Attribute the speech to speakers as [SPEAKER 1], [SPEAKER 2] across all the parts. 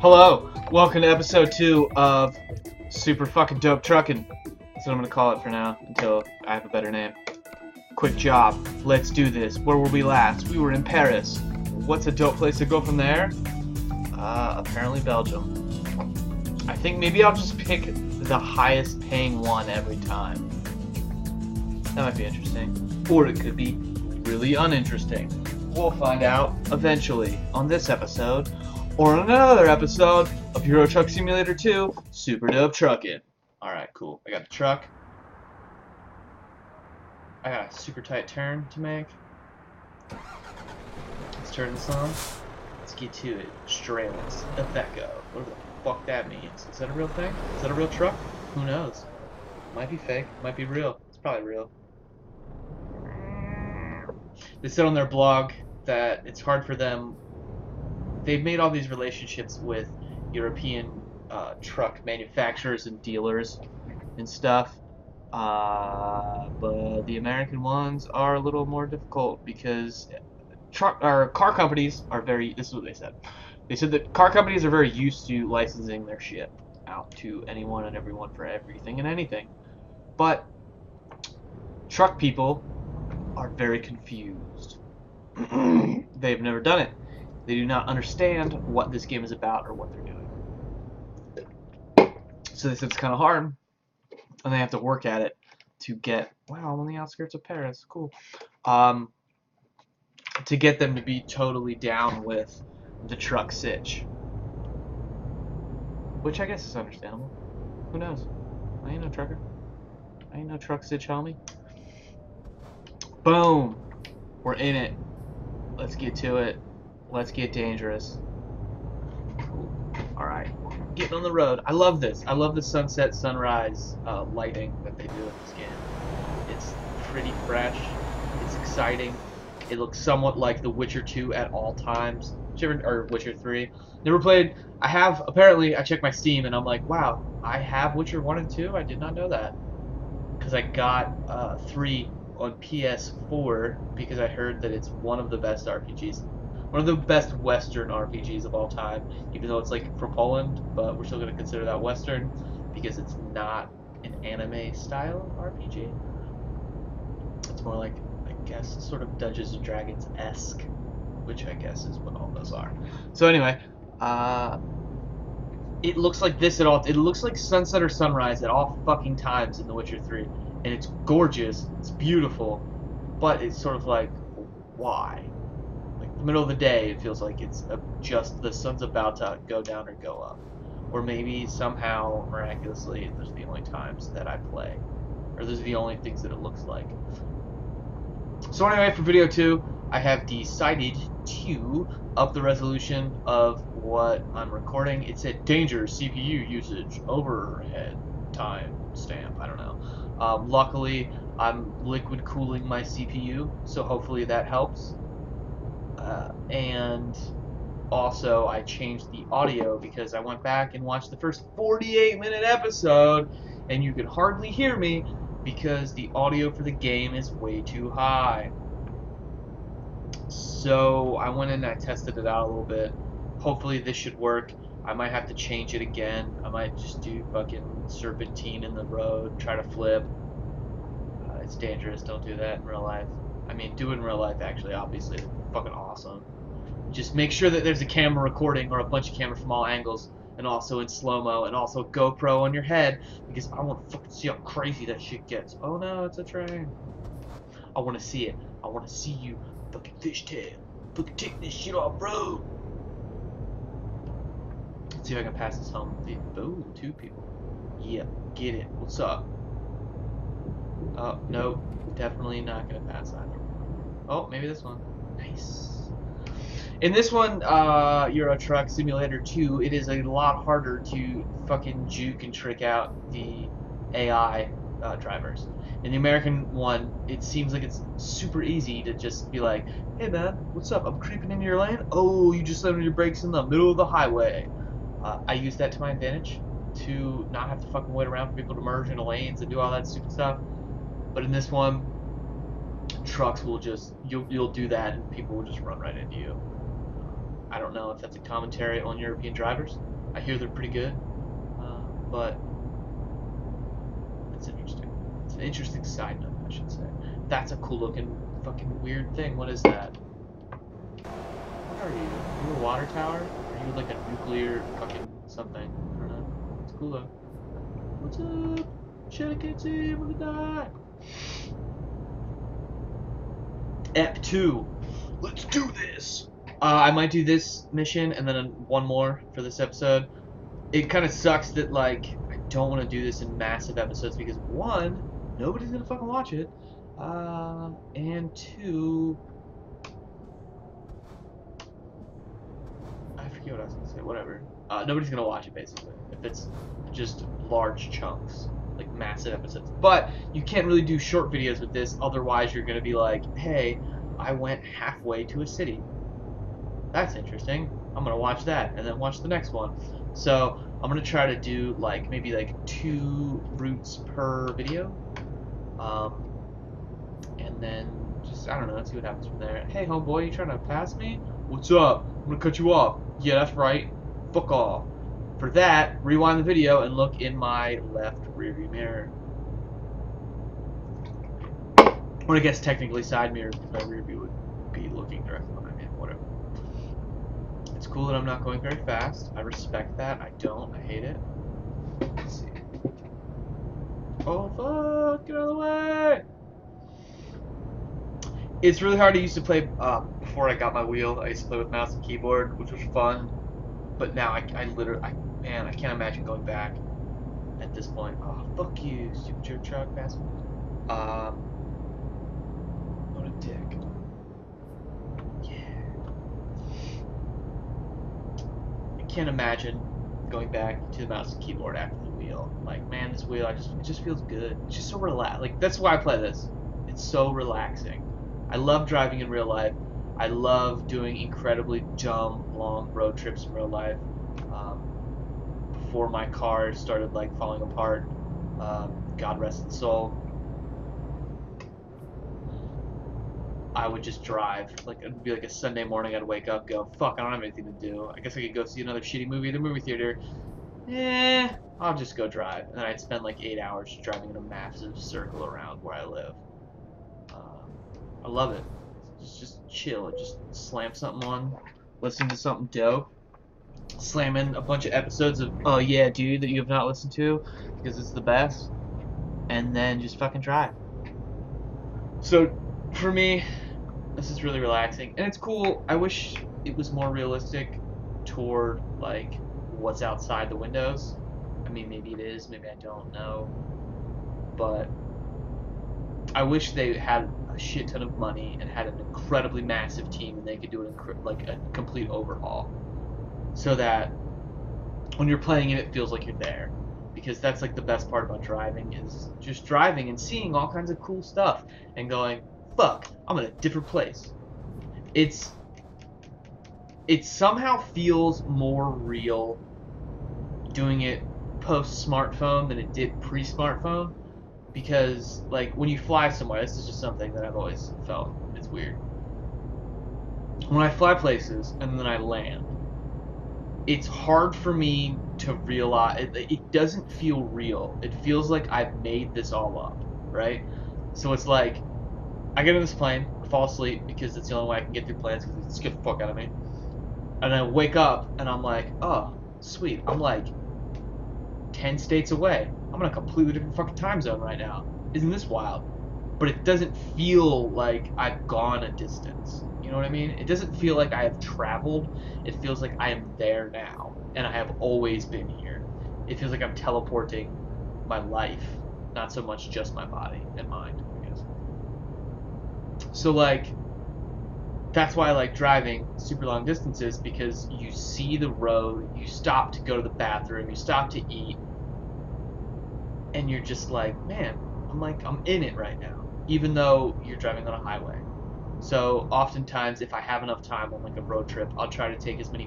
[SPEAKER 1] Hello, welcome to episode 2 of Super Fucking Dope Truckin'. That's what I'm gonna call it for now, until I have a better name. Quick job, let's do this. Where were we last? We were in Paris. What's a dope place to go from there? Apparently Belgium. I think maybe I'll just pick the highest paying one every time. That might be interesting. Or it could be really uninteresting. We'll find out eventually on this episode, or on another episode of Euro Truck Simulator 2, Super Dope Truckin'. Alright, cool. I got the truck. I got a super tight turn to make. Let's turn this on. Let's get to it. Strelitz, Iveco. Whatever the fuck that means. Is that a real thing? Is that a real truck? Who knows? Might be fake. Might be real. It's probably real. They said on their blog that it's hard for them. They've made all these relationships with European truck manufacturers and dealers and stuff, but the American ones are a little more difficult because car companies are very. This is what they said. They said that car companies are very used to licensing their shit out to anyone and everyone for everything and anything, but truck people are very confused. They've never done it. They do not understand what this game is about or what they're doing. So they said it's kind of hard, and they have to work at it to get. Wow, I'm on the outskirts of Paris. Cool. To get them to be totally down with the truck sitch, which I guess is understandable. Who knows? I ain't no trucker. I ain't no truck sitch, homie. Boom. We're in it. Let's get to it. Let's get dangerous. Cool. Alright. Getting on the road. I love this. I love the sunset, sunrise lighting that they do in this game. It's pretty fresh. It's exciting. It looks somewhat like The Witcher 2 at all times. Or Witcher 3. Never played. I have, apparently, I checked my Steam and I'm like, wow, I have Witcher 1 and 2? I did not know that. Because I got 3 on PS4 because I heard that it's one of the best RPGs. One of the best Western RPGs of all time, even though it's like from Poland, but we're still going to consider that Western because it's not an anime style RPG. It's more like, I guess, sort of Dungeons and Dragons-esque, which I guess is what all those are. So anyway, it looks like this at all. It looks like sunset or sunrise at all fucking times in The Witcher 3, and it's gorgeous. It's beautiful, but it's sort of like, why? The middle of the day, it feels like it's just the sun's about to go down or go up, or maybe somehow miraculously there's the only times that I play, or those are the only things that it looks like. So anyway, for video 2, I have decided to up the resolution of what I'm recording. It said danger CPU usage overhead time stamp. I don't know. Luckily, I'm liquid cooling my CPU, so hopefully that helps. And also I changed the audio because I went back and watched the first 48-minute episode and you could hardly hear me because the audio for the game is way too high. So I went in and I tested it out a little bit. Hopefully this should work. I might have to change it again. I might just do fucking serpentine in the road, try to flip. It's dangerous, don't do that in real life. I mean, do it in real life actually, obviously. It's fucking awesome. Just make sure that there's a camera recording or a bunch of cameras from all angles, and also in slow-mo, and also GoPro on your head, because I want to fucking see how crazy that shit gets. Oh no, it's a train. I want to see it. I want to see you fucking fishtail. Fucking take this shit off road. Let's see if I can pass this home. Ooh, 2 people. Yeah, get it. What's up? Oh, no. Definitely not going to pass either. Oh, maybe this one. Nice. In this one, Euro Truck Simulator 2, it is a lot harder to fucking juke and trick out the AI drivers. In the American one, it seems like it's super easy to just be like, hey man, what's up? I'm creeping into your lane? Oh, you just slammed your brakes in the middle of the highway. I use that to my advantage to not have to fucking wait around for people to merge into lanes and do all that stupid stuff. But in this one, trucks will just, you'll do that and people will just run right into you. I don't know if that's a commentary on European drivers. I hear they're pretty good, but it's interesting. It's an interesting side note, I should say. That's a cool looking fucking weird thing. What is that? What are you? Are you a water tower? Are you like a nuclear fucking something? I don't know. It's cool though. What's up? Shit, I can't see. I'm gonna die. Ep 2. Let's do this! I might do this mission and then one more for this episode. It kind of sucks that, like, I don't want to do this in massive episodes because, one, nobody's gonna fucking watch it. And two, I forget what I was gonna say, whatever. Nobody's gonna watch it, basically, if it's just large chunks, like massive episodes. But you can't really do short videos with this, otherwise you're gonna be like, hey, I went halfway to a city. That's interesting. I'm gonna watch that, and then watch the next one. So I'm gonna try to do like maybe like 2 routes per video, and then just I don't know, see what happens from there. Hey homeboy, you trying to pass me? What's up? I'm gonna cut you off. Yeah, that's right. Fuck off. For that, rewind the video and look in my left rearview mirror. Or I guess technically side mirror, because my rear view would be looking directly behind me. Whatever. It's cool that I'm not going very fast. I respect that. I don't. I hate it. Let's see. Oh fuck! Get out of the way! It's really hard. I used to play before I got my wheel. I used to play with mouse and keyboard, which was fun. But now I literally, man, I can't imagine going back at this point. Oh fuck you, stupid jerk truck bastard. What a dick. Yeah. I can't imagine going back to the mouse and keyboard after the wheel. Like, man, this wheel, it just feels good. It's just so relaxed. Like, that's why I play this. It's so relaxing. I love driving in real life. I love doing incredibly dumb, long road trips in real life. Before my car started, like, falling apart, God rest its soul, I would just drive. Like, it'd be like a Sunday morning, I'd wake up, go, fuck, I don't have anything to do. I guess I could go see another shitty movie at the movie theater. I'll just go drive. And then I'd spend like 8 hours driving in a massive circle around where I live. I love it. Just chill. Just slam something on, listen to something dope, slam in a bunch of episodes of Oh Yeah Dude that you have not listened to because it's the best, and then just fucking drive. So for me, this is really relaxing, and it's cool. I wish it was more realistic toward like what's outside the windows. I mean, maybe it is, maybe I don't know, but I wish they had a shit ton of money and had an incredibly massive team and they could do like a complete overhaul, so that when you're playing it feels like you're there. Because that's like the best part about driving, is just driving and seeing all kinds of cool stuff and going, fuck, I'm in a different place. It somehow feels more real doing it post smartphone than it did pre smartphone, because like when you fly somewhere, this is just something that I've always felt, it's weird. When I fly places and then I land, it's hard for me to realize, it doesn't feel real. It feels like I've made this all up, right? So it's like, I get in this plane, I fall asleep because it's the only way I can get through planes because it scares the fuck out of me. And I wake up and I'm like, oh, sweet, I'm like 10 states away. I'm in a completely different fucking time zone right now. Isn't this wild? But it doesn't feel like I've gone a distance. You know what I mean? It doesn't feel like I have traveled. It feels like I am there now, and I have always been here. It feels like I'm teleporting my life, not so much just my body and mind, I guess. So like, that's why I like driving super long distances, because you see the road, you stop to go to the bathroom, you stop to eat, and you're just like, man, I'm in it right now, even though you're driving on a highway. So oftentimes, if I have enough time on like a road trip, I'll try to take as many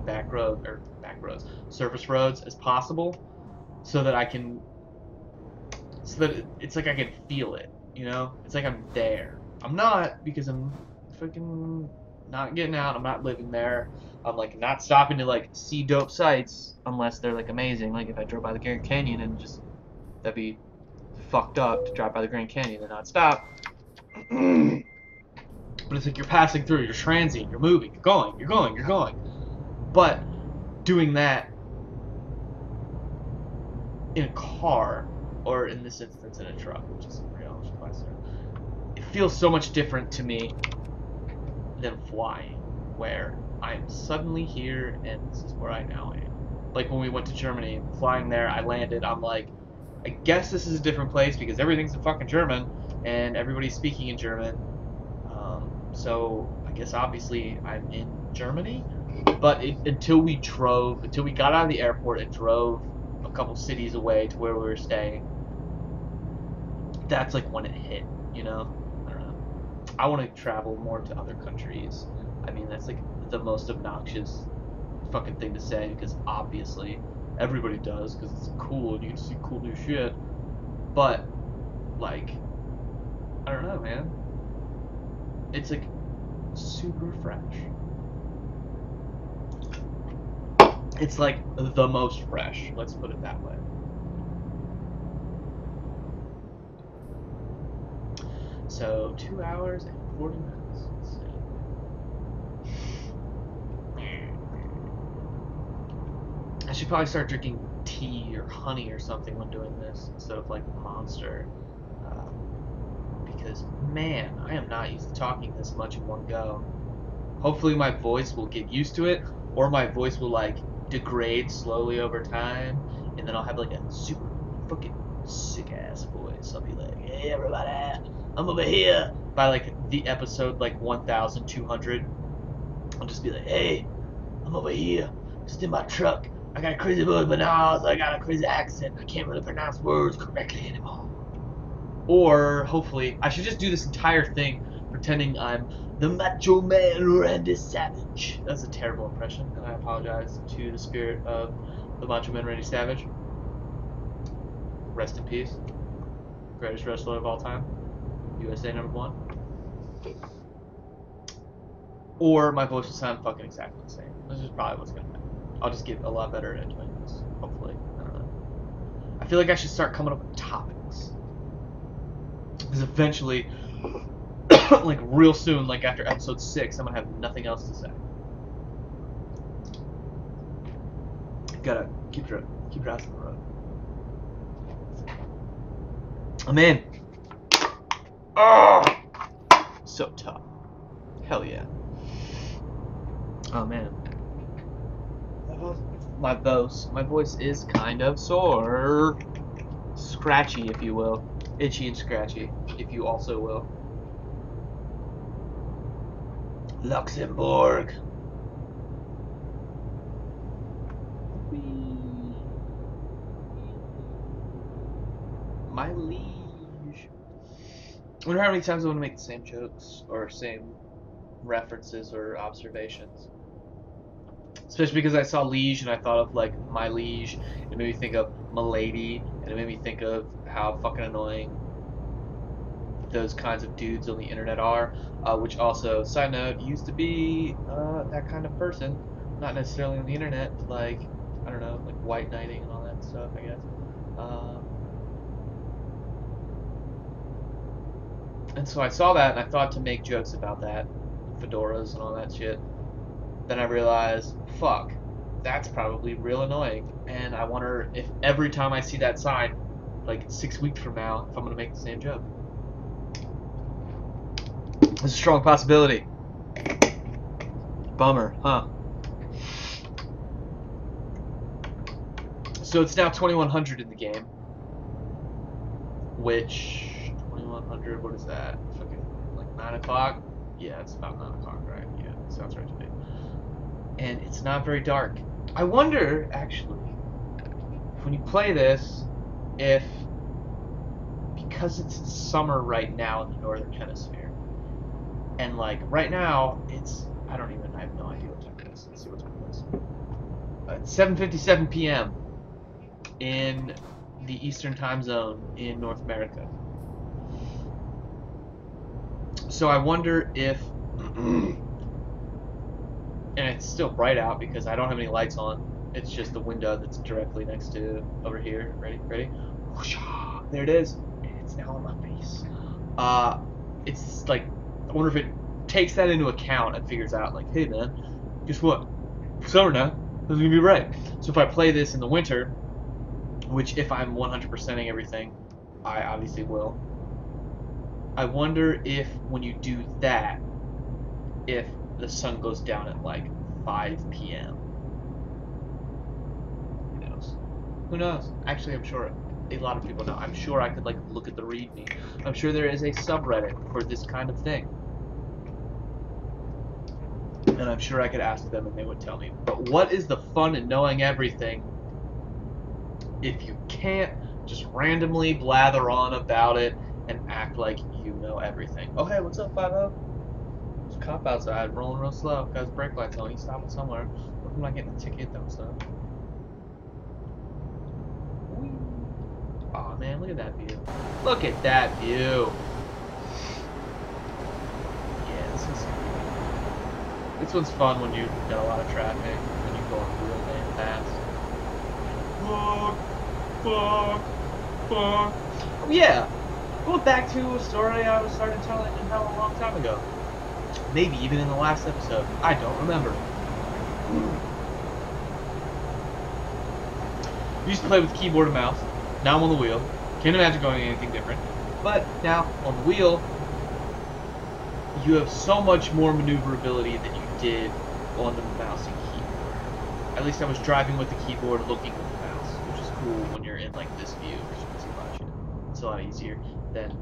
[SPEAKER 1] surface roads as possible, so that it's like I can feel it, you know? It's like I'm there. I'm not, because I'm freaking not getting out. I'm not living there. I'm like not stopping to like see dope sights unless they're like amazing. Like if I drove by the Grand Canyon and just that'd be fucked up to drive by the Grand Canyon and not stop. But it's like you're passing through, you're transient, you're moving, you're going, you're going, you're going. But doing that in a car, or in this instance in a truck, which is real closer, it feels so much different to me than flying, where I'm suddenly here and this is where I now am. Like when we went to Germany, flying there, I landed, I'm like, I guess this is a different place because everything's in fucking German and everybody's speaking in German. So I guess obviously I'm in Germany, but until we got out of the airport and drove a couple cities away to where we were staying, that's like when it hit, you know? I don't know. I want to travel more to other countries. I mean, that's like the most obnoxious fucking thing to say because obviously everybody does because it's cool and you can see cool new shit. But like, I don't know, man. It's like super fresh. It's like the most fresh, let's put it that way. So 2 hours and 40 minutes. Let's see. I should probably start drinking tea or honey or something when doing this instead of like Monster. Because, man, I am not used to talking this much in one go. Hopefully my voice will get used to it, or my voice will, like, degrade slowly over time, and then I'll have, like, a super fucking sick-ass voice. I'll be like, hey, everybody, I'm over here. By, like, the episode, like, 1,200, I'll just be like, hey, I'm over here, just in my truck. I got a crazy voice, but now I got a crazy accent. I can't really pronounce words correctly anymore. Or, hopefully, I should just do this entire thing pretending I'm the Macho Man Randy Savage. That's a terrible impression, and I apologize to the spirit of the Macho Man Randy Savage. Rest in peace. Greatest wrestler of all time. USA #1. Or my voice will sound fucking exactly the same. This is probably what's going to happen. I'll just get a lot better at doing this, hopefully. I don't know. I feel like I should start coming up with topics. Because eventually, like real soon, like after episode 6, I'm gonna have nothing else to say. Gotta keep your ass on the road. I'm in. Oh, so tough. Hell yeah. Oh man. My voice is kind of sore, scratchy, if you will. Itchy and scratchy, if you also will. Luxembourg. My liege. I wonder how many times I want to make the same jokes or same references or observations. Especially because I saw liege and I thought of like my liege. It made me think of milady, and it made me think of how fucking annoying those kinds of dudes on the internet are. Which also, side note, used to be that kind of person. Not necessarily on the internet, like, I don't know, like white knighting and all that stuff, I guess. And so I saw that and I thought to make jokes about that, fedoras and all that shit. Then I realized, fuck, that's probably real annoying. And I wonder if every time I see that sign, like 6 weeks from now, if I'm gonna make the same joke. It's a strong possibility. Bummer, huh? So it's now 2100 in the game, which 2100. What is that? Fucking like 9 o'clock? Yeah, it's about 9 o'clock, right? Yeah, sounds right to me. And it's not very dark. I wonder, actually, when you play this, if because it's summer right now in the northern hemisphere, and like right now it's I have no idea what time it is. Let's see what time it is. It's 7:57 p.m. in the Eastern Time Zone in North America. So I wonder if it's still bright out because I don't have any lights on. It's just the window that's directly next to over here. Ready? Whoosh, there it is. It's now on my face. It's like, I wonder if it takes that into account and figures out like, hey man, guess what? Summer now. It's gonna be bright. So if I play this in the winter, which if I'm 100%ing everything, I obviously will. I wonder if when you do that, if the sun goes down at like 5 p.m. Who knows? Who knows? Actually, I'm sure a lot of people know. I'm sure I could like look at the README. I'm sure there is a subreddit for this kind of thing. And I'm sure I could ask them and they would tell me. But what is the fun in knowing everything if you can't just randomly blather on about it and act like you know everything? Oh, hey, what's up, 5-0? There's a cop outside rolling real slow. Got his brake lights on. He's stopping somewhere. What if I'm not getting a ticket, though, so. Aw, man, look at that view. Look at that view. Yeah, this one's fun when you've got a lot of traffic, when you're going real damn fast. Fuck. Oh, yeah. Going back to a story I started telling a long time ago. Maybe even in the last episode. I don't remember. I used to play with keyboard and mouse. Now I'm on the wheel. Can't imagine going anything different. But now on the wheel, you have so much more maneuverability than you did on the mouse and keyboard. At least I was driving with the keyboard, looking with the mouse, which is cool when you're in like this view because you can see a lot of shit. It's a lot easier than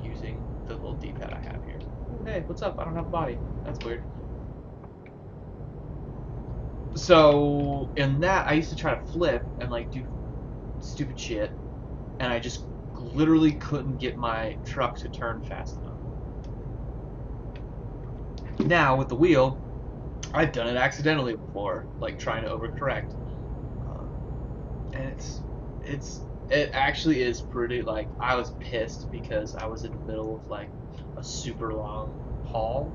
[SPEAKER 1] using the little D-pad I have here. Hey, what's up? I don't have a body. That's weird. So in that, I used to try to flip and like do stupid shit, and I just literally couldn't get my truck to turn fast enough. Now with the wheel, I've done it accidentally before, like trying to overcorrect, and it actually is pretty, like, I was pissed because I was in the middle of like a super long haul,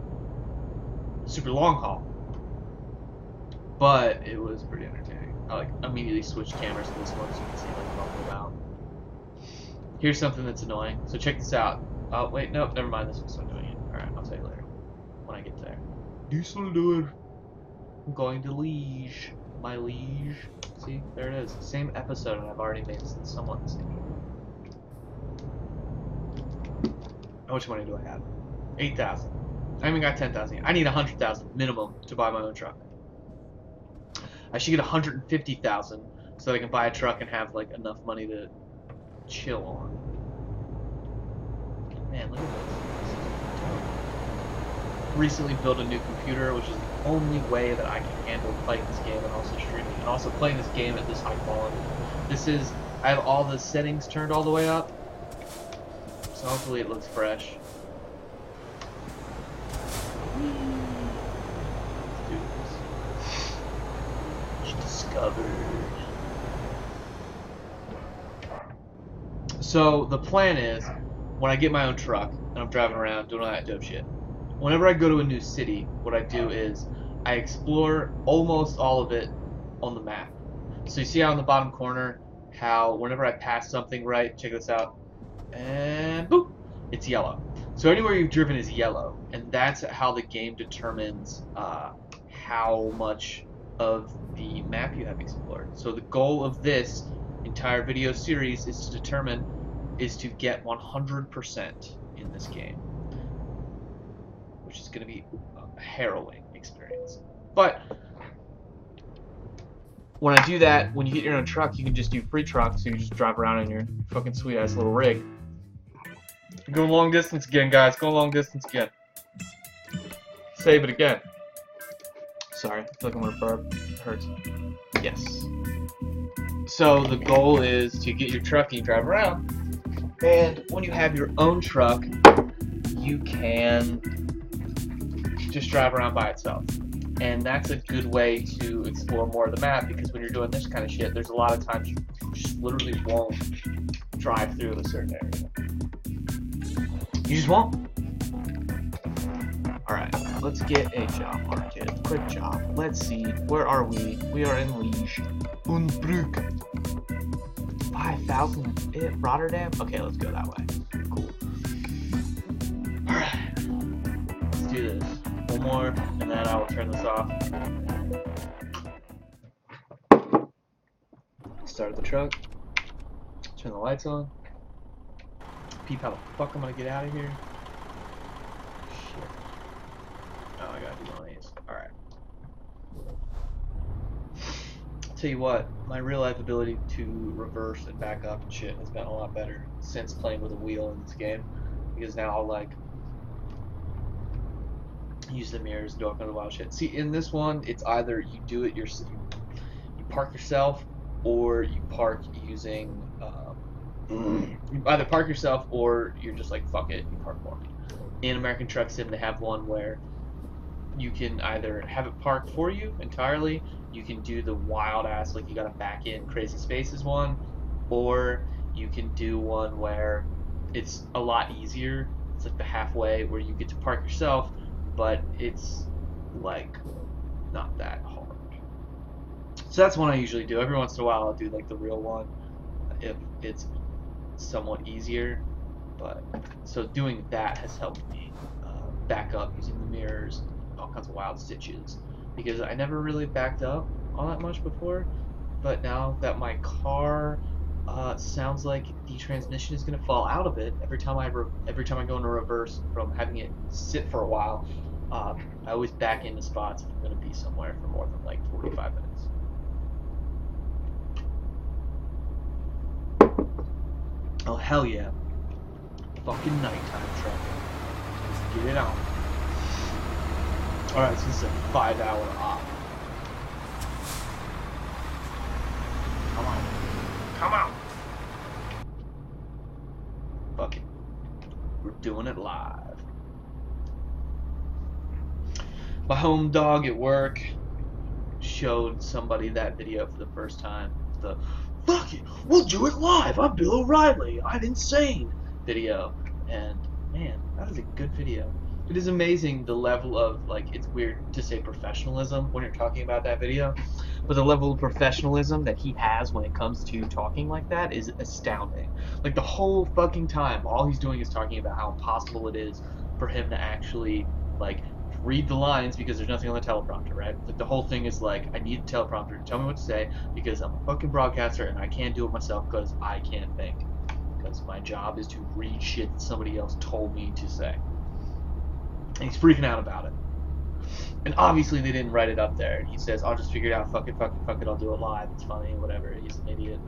[SPEAKER 1] but it was pretty entertaining. I like immediately switched cameras to this one so you can see like what I'm about. Here's something that's annoying. So check this out. Oh wait, nope, never mind. This one's not doing it. All right, I'll tell you later when I get there. Düsseldorf. I'm going to Liege, my liege. See, there it is. Same episode, and I've already made somewhat the same. How much money do I have? 8,000. I haven't got 10,000. I need 100,000 minimum to buy my own truck. I should get 150,000 so that I can buy a truck and have like enough money to chill on. Man, look at this. Recently built a new computer, which is the only way that I can handle playing this game and also streaming, and also playing this game at this high quality. I have all the settings turned all the way up, so hopefully it looks fresh. Let's do this. Discovered. So the plan is, when I get my own truck and I'm driving around doing all that dope shit, whenever I go to a new city, what I do is I explore almost all of it on the map. So you see how in the bottom corner how whenever I pass something, right, check this out, and boop, it's yellow. So anywhere you've driven is yellow, and that's how the game determines how much of the map you have explored. So the goal of this entire video series is to get 100% in this game, which is going to be a harrowing experience. But when I do that, when you get your own truck, you can just do free truck, so you just drive around in your fucking sweet ass little rig. Going long distance again, guys. Going long distance again. Save it again. Sorry, I feel like I'm gonna burp. It hurts. Yes. So the goal is to get your truck and you drive around. And when you have your own truck, you can just drive around by itself. And that's a good way to explore more of the map, because when you're doing this kind of shit, there's a lot of times you just literally won't drive through a certain area. You just won't. Alright. Let's get a job market. Quick job. Let's see. Where are we? We are in Liege. Unbrück. 5,000 in Rotterdam? Okay, let's go that way. Cool. Alright. Let's do this. One more, and then I will turn this off. Start the truck. Turn the lights on. Peep how the fuck I'm gonna get out of here. Shit. Oh, I gotta do one of these. Alright. Tell you what, my real life ability to reverse and back up and shit has gotten a lot better since playing with a wheel in this game. Because now I'll like use the mirrors and do all kinds of wild shit. See, in this one, it's either you do it yourself, you park yourself, or you park using you either park yourself or you're just like, fuck it, you park for me. In American Truck Sim, they have one where you can either have it park for you entirely, you can do the wild ass, like you gotta back in crazy spaces one, or you can do one where it's a lot easier. It's like the halfway where you get to park yourself, but it's like not that hard. So that's one I usually do. Every once in a while I'll do like the real one if it's somewhat easier. But so doing that has helped me back up using the mirrors, all kinds of wild stitches, because I never really backed up all that much before. But now that my car sounds like the transmission is gonna fall out of it every time I go into reverse from having it sit for a while, I always back into spots if I'm gonna be somewhere for more than like 45 minutes. Oh hell yeah. Fucking nighttime trucking. Let's get it on. Alright, so this is a 5-hour op. Come on. Come on! Fuck it. We're doing it live. My home dog at work showed somebody that video for the first time. The "fuck it, we'll do it live, I'm Bill O'Reilly, I'm insane" video. And man, that is a good video. It is amazing the level of, like, it's weird to say professionalism when you're talking about that video, but the level of professionalism that he has when it comes to talking like that is astounding. Like, the whole fucking time, all he's doing is talking about how impossible it is for him to actually, like, read the lines because there's nothing on the teleprompter, right? Like, the whole thing is like, I need a teleprompter to tell me what to say because I'm a fucking broadcaster and I can't do it myself because I can't think. Because my job is to read shit that somebody else told me to say. And he's freaking out about it. And obviously they didn't write it up there. And he says, I'll just figure it out, fuck it, I'll do it live, it's funny, whatever, he's an idiot.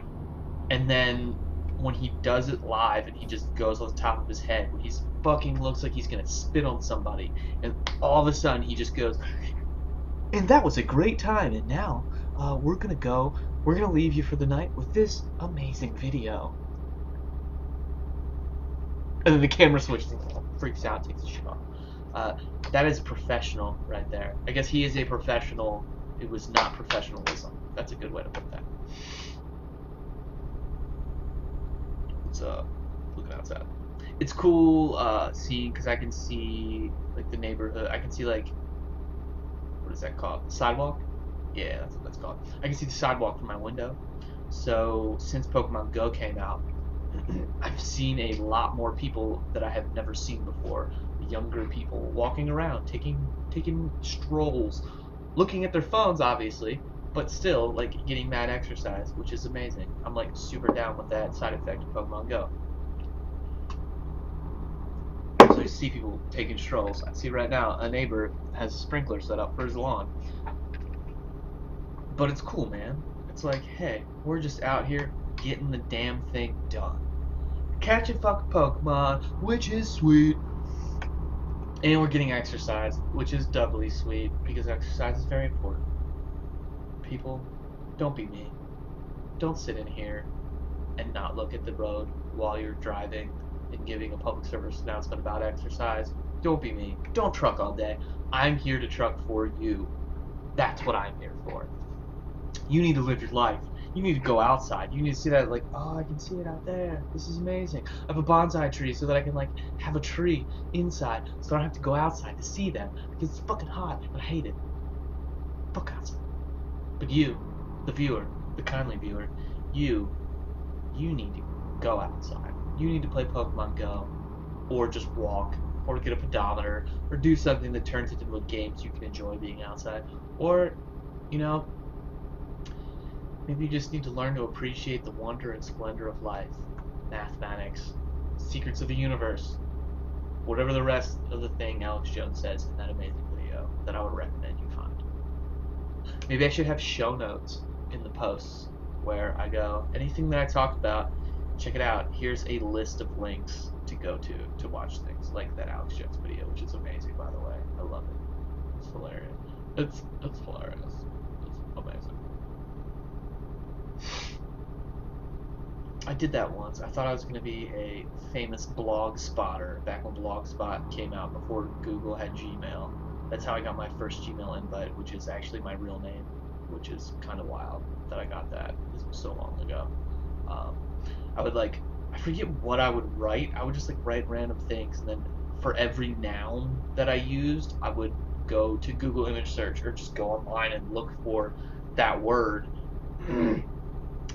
[SPEAKER 1] And then when he does it live and he just goes on the top of his head, when he's fucking looks like he's gonna spit on somebody, and all of a sudden he just goes, and that was a great time, and now we're gonna leave you for the night with this amazing video. And then the camera switches and freaks out, takes his shit off. That is professional right there. I guess he is a professional. It was not professionalism. That's a good way to put that. It's looking outside. It's cool seeing, because I can see like the neighborhood. I can see, like, what is that called? Sidewalk? Yeah, that's what that's called. I can see the sidewalk from my window. So since Pokemon Go came out, I've seen a lot more people that I have never seen before. Younger people walking around, taking strolls, looking at their phones, obviously, but still, like, getting mad exercise, which is amazing. I'm, like, super down with that side effect of Pokemon Go. So you see people taking strolls. I see right now a neighbor has a sprinkler set up for his lawn. But it's cool, man. It's like, hey, we're just out here getting the damn thing done. Catching fucking Pokemon, which is sweet. And we're getting exercise, which is doubly sweet, because exercise is very important. People, don't be me. Don't sit in here and not look at the road while you're driving and giving a public service announcement about exercise. Don't be me. Don't truck all day. I'm here to truck for you. That's what I'm here for. You need to live your life. You need to go outside. You need to see that, like, oh, I can see it out there. This is amazing. I have a bonsai tree so that I can, like, have a tree inside so I don't have to go outside to see them because it's fucking hot and I hate it. Fuck outside. But you, the viewer, the kindly viewer, you need to go outside. You need to play Pokemon Go, or just walk, or get a pedometer, or do something that turns it into a game so you can enjoy being outside. Or, you know, maybe you just need to learn to appreciate the wonder and splendor of life, mathematics, secrets of the universe, whatever the rest of the thing Alex Jones says in that amazing video that I would recommend you find. Maybe I should have show notes in the posts where I go, anything that I talk about, check it out. Here's a list of links to go to watch things like that Alex Jones video, which is amazing, by the way. I love it. It's hilarious. It's hilarious. It's amazing. I did that once. I thought I was going to be a famous blog spotter back when Blogspot came out before Google had Gmail. That's how I got my first Gmail invite, which is actually my real name, which is kind of wild that I got that. This was so long ago. I would I forget what I would write. I would just write random things, and then for every noun that I used, I would go to Google image search or just go online and look for that word and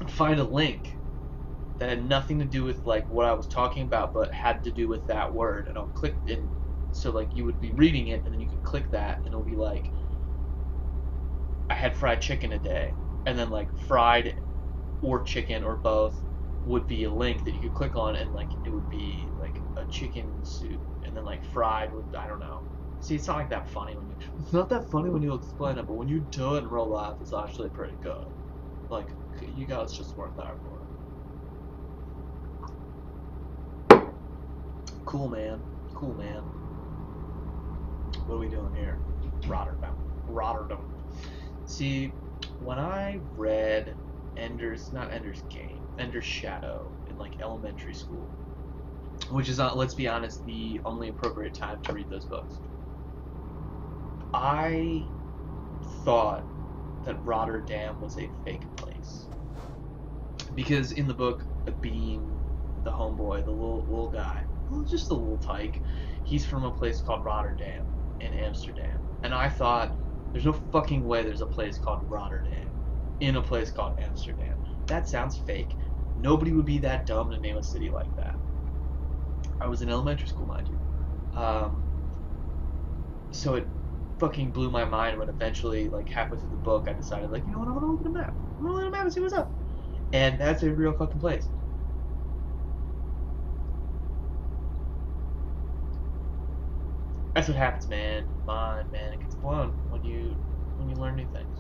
[SPEAKER 1] find a link that had nothing to do with what I was talking about, but had to do with that word, and I'll click in. So you would be reading it, and then you could click that, and it'll be I had fried chicken a day, and then fried or chicken or both would be a link that you could click on, and it would be a chicken soup, and then fried would, I don't know. See, it's not that funny it's not that funny when you explain it, but when you do it in real life, it's actually pretty good. You guys just weren't there for it. Cool, man. Cool, man. What are we doing here? Rotterdam. See, when I read Ender's Shadow in elementary school, which is not, let's be honest, the only appropriate time to read those books, I thought that Rotterdam was a fake place. Because in the book, Bean, the homeboy, the little guy, just a little tyke, he's from a place called Rotterdam in Amsterdam. And I thought, there's no fucking way there's a place called Rotterdam in a place called Amsterdam. That sounds fake. Nobody would be that dumb to name a city like that. I was in elementary school, mind you. So it fucking blew my mind when eventually, halfway through the book, I decided, you know what, I'm gonna look at a map. I'm gonna look at a map and see what's up. And that's a real fucking place. That's what happens, man. Mind, man, it gets blown when you learn new things.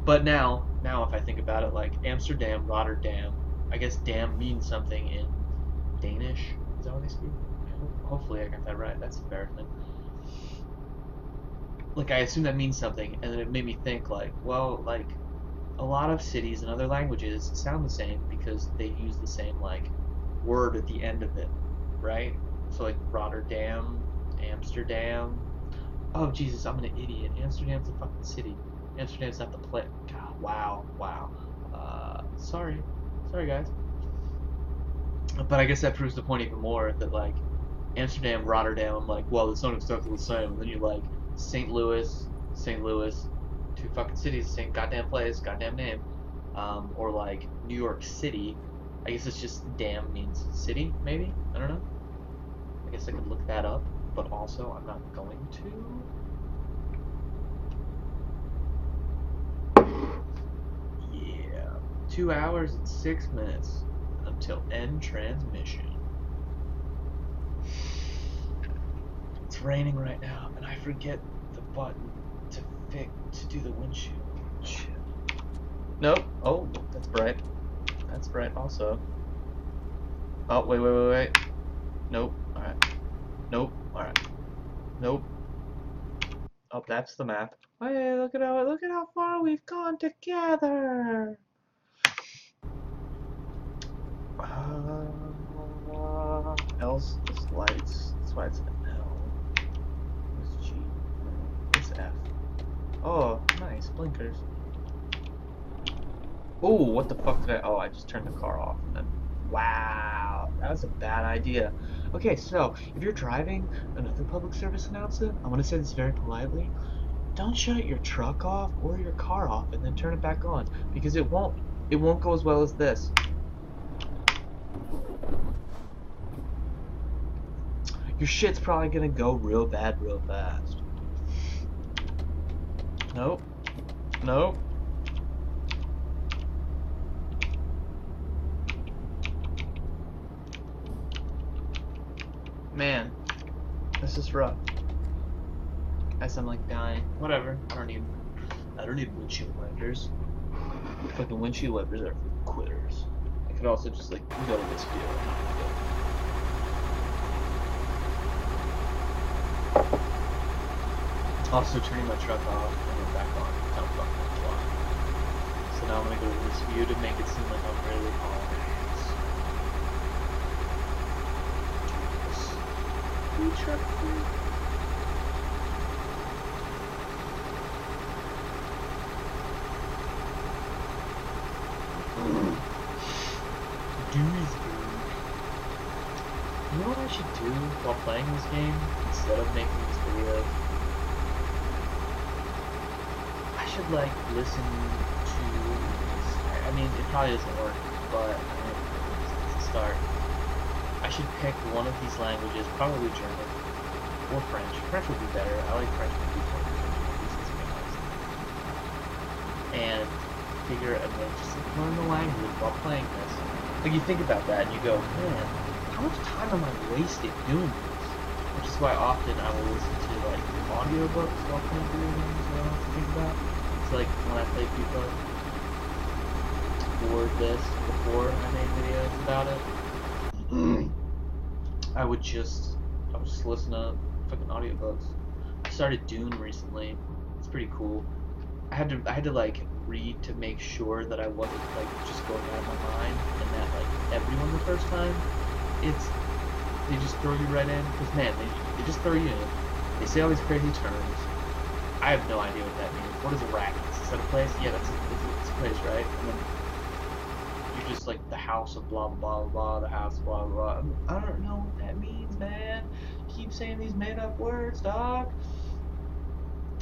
[SPEAKER 1] But now if I think about it, Amsterdam, Rotterdam, I guess dam means something in Danish. Is that what they speak? Hopefully I got that right. That's embarrassing. I assume that means something, and then it made me think, well, a lot of cities in other languages sound the same because they use the same, word at the end of it, right? So, Rotterdam, Amsterdam. Oh, Jesus, I'm an idiot. Amsterdam's a fucking city. Amsterdam's not the place. God, wow. Sorry, guys. But I guess that proves the point even more that, Amsterdam, Rotterdam, I'm well, it's not exactly the same. And then you St. Louis, two fucking cities, same goddamn place, goddamn name. Or New York City. I guess it's just dam means city, maybe? I don't know. I guess I could look that up, but also I'm not going to. Yeah. 2 hours and 6 minutes until end transmission. It's raining right now, and I forget the button to do the windshield. Shit. Nope. Oh, that's bright. That's bright also. Oh, wait. Nope. Alright. Nope. Alright. Nope. Oh, that's the map. Hey, look at how far we've gone together. L's just lights. That's why it's an L. Where's G? Where's F? Oh, nice blinkers. Oh, what the fuck did I... Oh, I just turned the car off. And then... Wow, that was a bad idea. Okay, so, if you're driving another public service announcement, I'm going to say this very politely. Don't shut your truck off or your car off and then turn it back on. Because it won't. It won't go as well as this. Your shit's probably going to go real bad real fast. Nope. Nope. Man, this is rough. I sound like dying. Whatever. I don't need windshield wipers. Fucking windshield wipers are for quitters. I could also just like go to this field. Also turning my truck off and then back on. Kind of fucking fly. So now I'm gonna go to this view to make it seem like I'm really home. Truck through. You know what I should do while playing this game instead of making these videos? I should like listen to. I mean, it probably doesn't work, but I mean, it's a start. I should pick one of these languages, probably German or French. French would be better. I like French movies more than German movies, to be honest. And figure and then just learn the language while playing this. Like you think about that and you go, man, how much time am I wasting doing this? Which is why often I will listen to like audiobooks while playing video games. You know, to think about. It's like when I play FIFA or this before I made videos about it. I would just listen to fucking audiobooks. I started Dune recently. It's pretty cool. I had to like read to make sure that I wasn't like just going out of my mind, and that like everyone the first time they just throw you right in, because man, they just throw you in. They say all these crazy terms. I have no idea what that means. What is Arrakis? Is that a place? Yeah, it's a place, right? And then you're just like the house of blah blah blah blah, the house of blah blah blah. I don't know what that means, man. Keep saying these made up words, dog.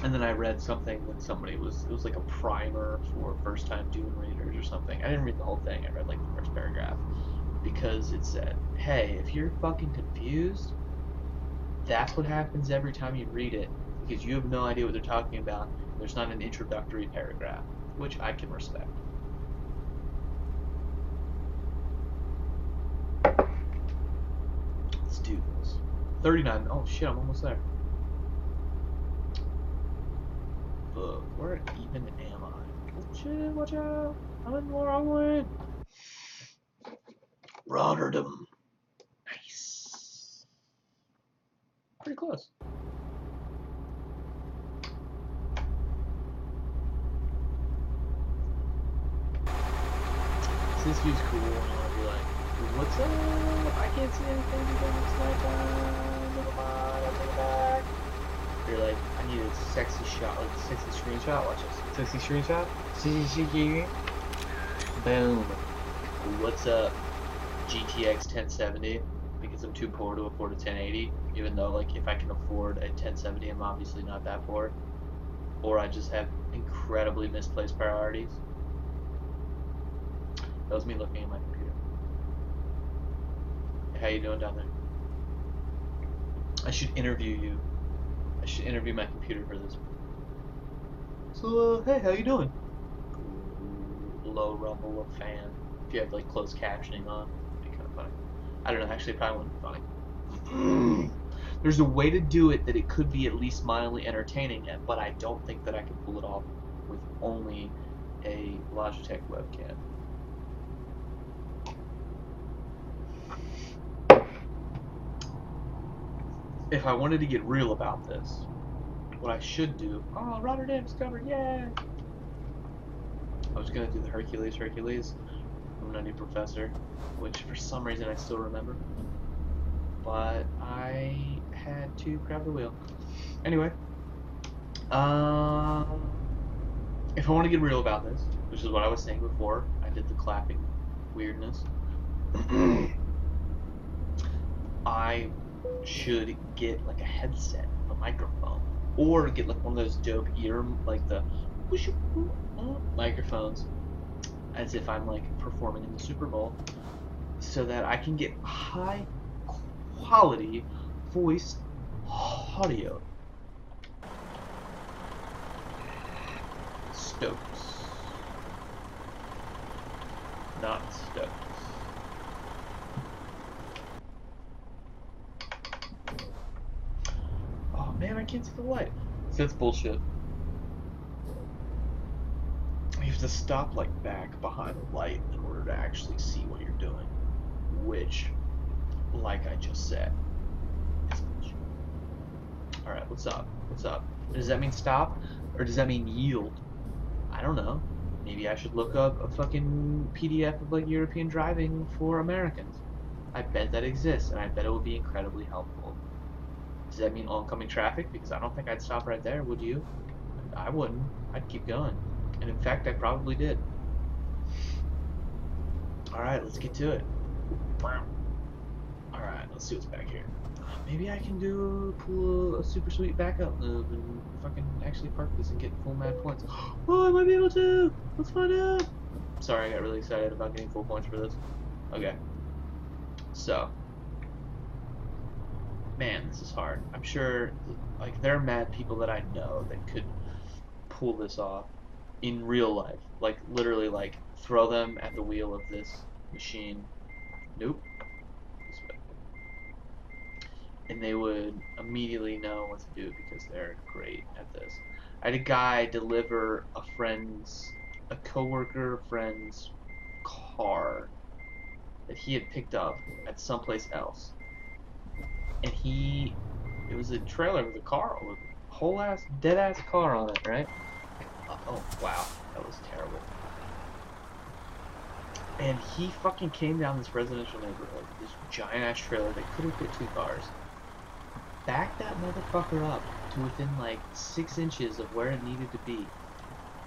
[SPEAKER 1] And then I read something that it was like a primer for first time Dune readers or something. I didn't read the whole thing. I read like the first paragraph because it said, hey, if you're fucking confused, that's what happens every time you read it, because you have no idea what they're talking about. There's not an introductory paragraph, which I can respect. Let's do this. 39. Oh shit, I'm almost there. Where even am I? Oh shit, watch out! I'm in the wrong way! Rotterdam. Nice. Pretty close. So this view's cool, and you want to be like, what's up? I can't see anything because it's nighttime. Never mind, I'll take it back. You're like, I need a sexy shot, like a sexy screenshot. Watch this. Sexy screenshot. Boom. What's up? GTX 1070. Because I'm too poor to afford a 1080. Even though, like, if I can afford a 1070, I'm obviously not that poor. Or I just have incredibly misplaced priorities. That was me looking at my computer. How you doing down there? I should interview you. I should interview my computer for this. So, hey, how you doing? Low rumble of fan. If you have like closed captioning on, it'd be kind of funny. I don't know. Actually, it probably wouldn't be funny. There's a way to do it that it could be at least mildly entertaining, but I don't think that I can pull it off with only a Logitech webcam. If I wanted to get real about this, what I should do... Oh, Rotterdam's covered, yay! I was going to do the Hercules from Nutty Professor, which for some reason I still remember. But I had to grab the wheel. Anyway, if I want to get real about this, which is what I was saying before. I did the clapping weirdness. I should get like a headset, a microphone, or get like one of those dope like the microphones, as if I'm like performing in the Super Bowl, so that I can get high quality voice audio. Stokes. Not Stokes. Oh man, I can't see the light. So that's bullshit. You have to stop like back behind the light in order to actually see what you're doing. Which, like I just said, is bullshit. Alright, what's up? What's up? Does that mean stop? Or does that mean yield? I don't know. Maybe I should look up a fucking PDF of like European driving for Americans. I bet that exists, and I bet it would be incredibly helpful. Does that mean oncoming traffic? Because I don't think I'd stop right there, would you? I wouldn't. I'd keep going. And in fact, I probably did. Alright, let's get to it. Alright, let's see what's back here. Maybe I can pull a super sweet backup move and fucking actually park this and get full mad points. Oh, I might be able to! Let's find out! Sorry, I got really excited about getting full points for this. Okay. So. Man, this is hard. I'm sure, like, there are mad people that I know that could pull this off in real life. Like, literally, like, throw them at the wheel of this machine. Nope. This way. And they would immediately know what to do because they're great at this. I had a guy deliver a coworker friend's car that he had picked up at someplace else. And it was a trailer with a car, with a whole ass, dead ass car on it, right? Oh, wow. That was terrible. And he fucking came down this residential neighborhood, this giant ass trailer that could have fit 2 cars. Backed that motherfucker up to within like 6 inches of where it needed to be.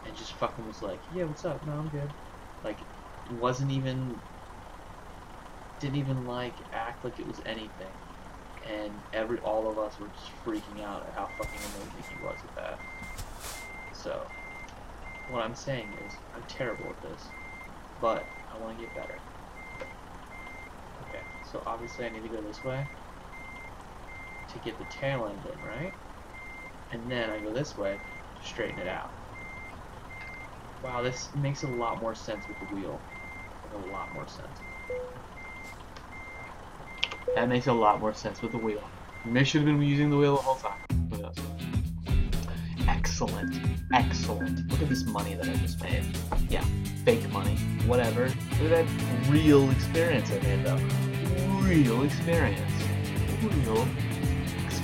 [SPEAKER 1] And just fucking was like, yeah, what's up? No, I'm good. Like, didn't even like act like it was anything. And all of us were just freaking out at how fucking amazing he was at that. So, what I'm saying is, I'm terrible at this, but I want to get better. Okay, so obviously I need to go this way to get the tail end in, right? And then I go this way to straighten it out. Wow, this makes a lot more sense with the wheel. Like, a lot more sense. That makes a lot more sense with the wheel. Maybe I should have been using the wheel the whole time. Who knows? Excellent. Excellent. Look at this money that I just made. Yeah, fake money. Whatever. Look at that real experience I made, though. Real experience. Real experience.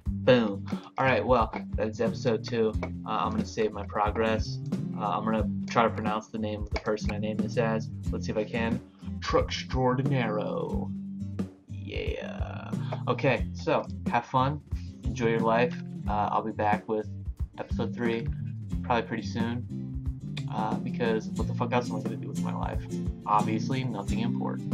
[SPEAKER 1] Boom. Alright, well, that's episode 2. I'm going to save my progress. I'm going to try to pronounce the name of the person I named this as. Let's see if I can. Truckstordinero. Yeah. Okay, so have fun. Enjoy your life. I'll be back with episode 3 probably pretty soon. Because what the fuck else am I going to do with my life? Obviously, nothing important.